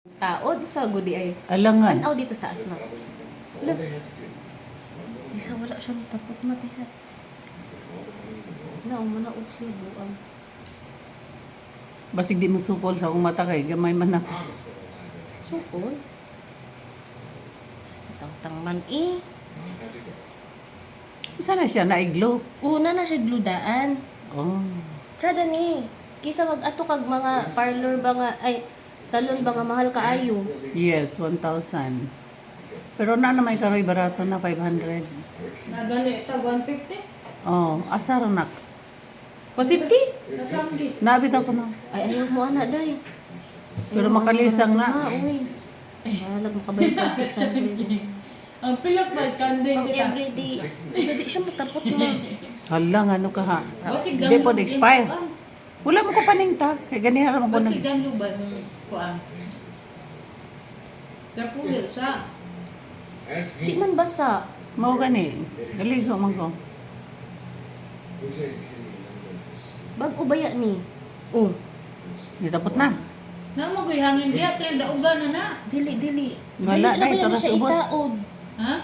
Taod sa gudi ay. Alangan. Tanaw dito sa taas, ma. Look. Tisa, wala siyang tapot na, Tisa. Manaog siya, buang. Basig di mo supol sa akong mata kay gamay man ako. Sukol. Tang man eh. Sana siya naiglo. Una na siya gludaan. Oh. Tsada ni. Kisa mag-ato kag mga parlor ba nga, ay, salon ba nga mahal kaayo. Yes, 1,000. Pero na may karoy barato na 500. Nagani sa 150? Oh, asar nak. 150? Nasamgi. Nabit ako na. Ay, ayaw mo anak, day. Pero makalisang na. Uy. Mahalag makabayad ka 600. Ang pilak ba kandeng Pang kita? everyday. Hindi siya matapot mo. Hala nga ano ka ha. Basig Hindi po dang expire. Wala mo ko paninta. Kaya ganihan mo ko Basig nag... dang lubad ko ang. Kapulir sa. Di man basa. Mao gani. Galigo man ko. Bag-o baya ni. Oh. Nitapot na. Namo ko'y hangin diha kay daugan na na. Dili. Wala Dili na, ba ito yan na siya sa ubos. itaod? Ha?